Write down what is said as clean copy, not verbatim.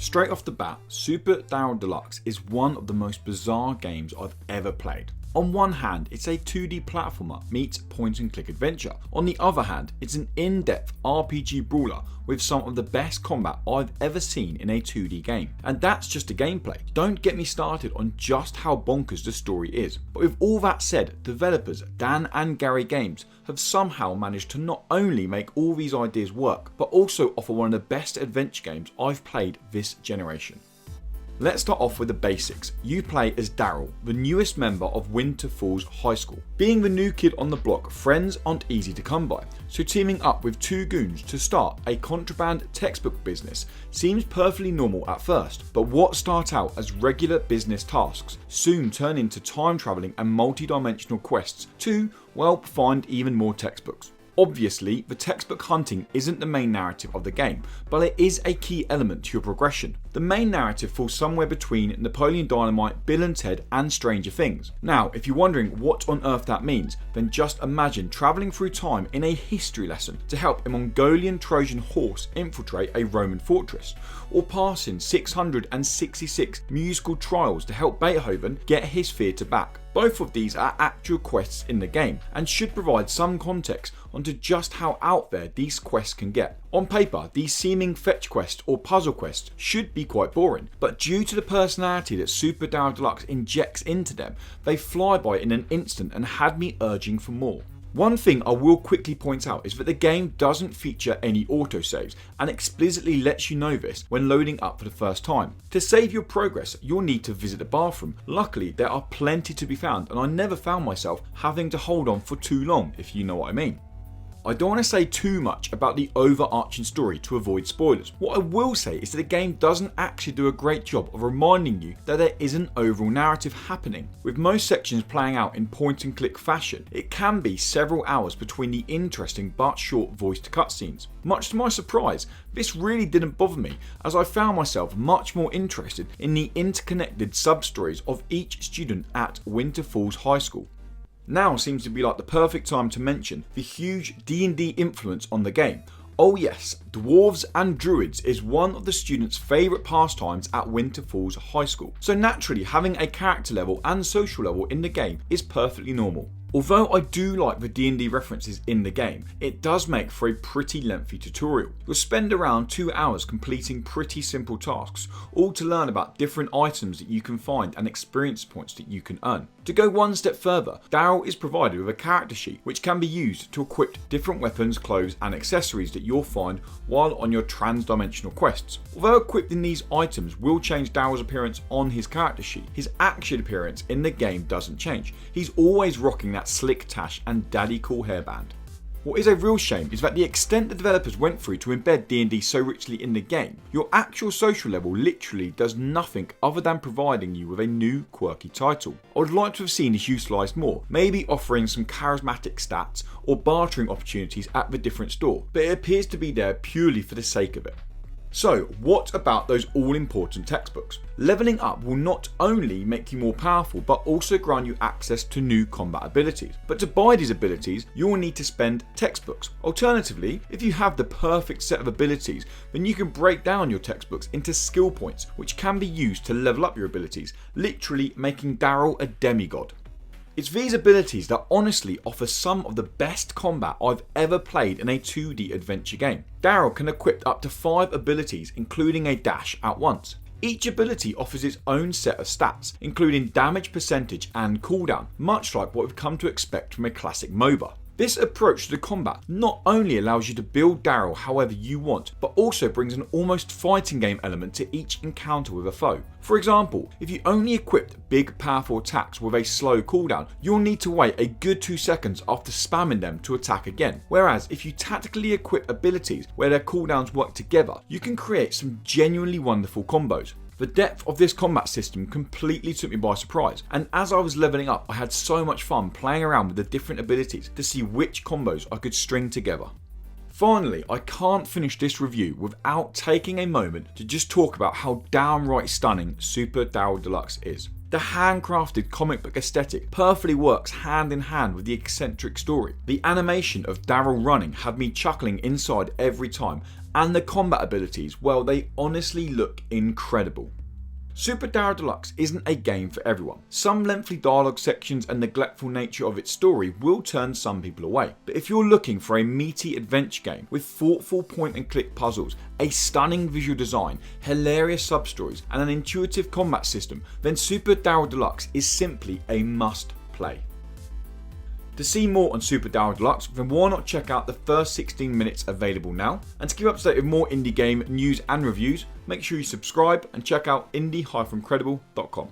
Straight off the bat, Super Daryl Deluxe is one of the most bizarre games I've ever played. On one hand, it's a 2D platformer meets point and click adventure. On the other hand, it's an in-depth RPG brawler with some of the best combat I've ever seen in a 2D game. And that's just the gameplay. Don't get me started on just how bonkers the story is. But with all that said, developers Dan and Gary Games have somehow managed to not only make all these ideas work, but also offer one of the best adventure games I've played this generation. Let's start off with the basics. You play as Daryl, the newest member of Winter Falls High School. Being the new kid on the block, friends aren't easy to come by, so teaming up with two goons to start a contraband textbook business seems perfectly normal at first, but what start out as regular business tasks soon turn into time travelling and multi-dimensional quests to, well, find even more textbooks. Obviously, the textbook hunting isn't the main narrative of the game, but it is a key element to your progression. The main narrative falls somewhere between Napoleon Dynamite, Bill and Ted, and Stranger Things. Now, if you're wondering what on earth that means, then just imagine travelling through time in a history lesson to help a Mongolian Trojan horse infiltrate a Roman fortress, or passing 666 musical trials to help Beethoven get his theatre back. Both of these are actual quests in the game and should provide some context onto just how out there these quests can get. On paper, these seeming fetch quests or puzzle quests should be quite boring, but due to the personality that Super Daryl Deluxe injects into them, they fly by in an instant and had me urging for more. One thing I will quickly point out is that the game doesn't feature any autosaves and explicitly lets you know this when loading up for the first time. To save your progress, you'll need to visit the bathroom. Luckily, there are plenty to be found and I never found myself having to hold on for too long, if you know what I mean. I don't want to say too much about the overarching story to avoid spoilers. What I will say is that the game doesn't actually do a great job of reminding you that there is an overall narrative happening. With most sections playing out in point and click fashion, it can be several hours between the interesting but short voiced cutscenes. Much to my surprise, this really didn't bother me, as I found myself much more interested in the interconnected sub-stories of each student at Winter Falls High School. Now seems to be like the perfect time to mention the huge D&D influence on the game. Oh yes, dwarves and druids is one of the students' favourite pastimes at Winter Falls High School, so naturally having a character level and social level in the game is perfectly normal. Although I do like the D&D references in the game, it does make for a pretty lengthy tutorial. You'll spend around 2 hours completing pretty simple tasks, all to learn about different items that you can find and experience points that you can earn. To go one step further, Daryl is provided with a character sheet which can be used to equip different weapons, clothes and accessories that you'll find while on your trans-dimensional quests. Although equipping these items will change Daryl's appearance on his character sheet, his actual appearance in the game doesn't change. He's always rocking that slick tash and daddy cool hairband. What is a real shame is that the extent the developers went through to embed D&D so richly in the game, your actual social level literally does nothing other than providing you with a new quirky title. I would like to have seen this utilised more, maybe offering some charismatic stats or bartering opportunities at the different store, but it appears to be there purely for the sake of it. So what about those all-important textbooks? Leveling up will not only make you more powerful but also grant you access to new combat abilities. But to buy these abilities, you will need to spend textbooks. Alternatively, if you have the perfect set of abilities, then you can break down your textbooks into skill points which can be used to level up your abilities, literally making Daryl a demigod. It's these abilities that honestly offer some of the best combat I've ever played in a 2D adventure game. Daryl can equip up to 5 abilities, including a dash, at once. Each ability offers its own set of stats, including damage percentage and cooldown, much like what we've come to expect from a classic MOBA. This approach to the combat not only allows you to build Daryl however you want, but also brings an almost fighting game element to each encounter with a foe. For example, if you only equipped big powerful attacks with a slow cooldown, you'll need to wait a good 2 seconds after spamming them to attack again. Whereas if you tactically equip abilities where their cooldowns work together, you can create some genuinely wonderful combos. The depth of this combat system completely took me by surprise, and as I was leveling up I had so much fun playing around with the different abilities to see which combos I could string together. Finally, I can't finish this review without taking a moment to just talk about how downright stunning Super Daryl Deluxe is. The handcrafted comic book aesthetic perfectly works hand in hand with the eccentric story. The animation of Daryl running had me chuckling inside every time, and the combat abilities, well, they honestly look incredible. Super Daryl Deluxe isn't a game for everyone. Some lengthy dialogue sections and neglectful nature of its story will turn some people away. But if you're looking for a meaty adventure game with thoughtful point and click puzzles, a stunning visual design, hilarious sub-stories and an intuitive combat system, then Super Daryl Deluxe is simply a must play. To see more on Super Daryl Deluxe, then why not check out the first 16 minutes available now? And to keep up to date with more indie game news and reviews, make sure you subscribe and check out indie-credible.com.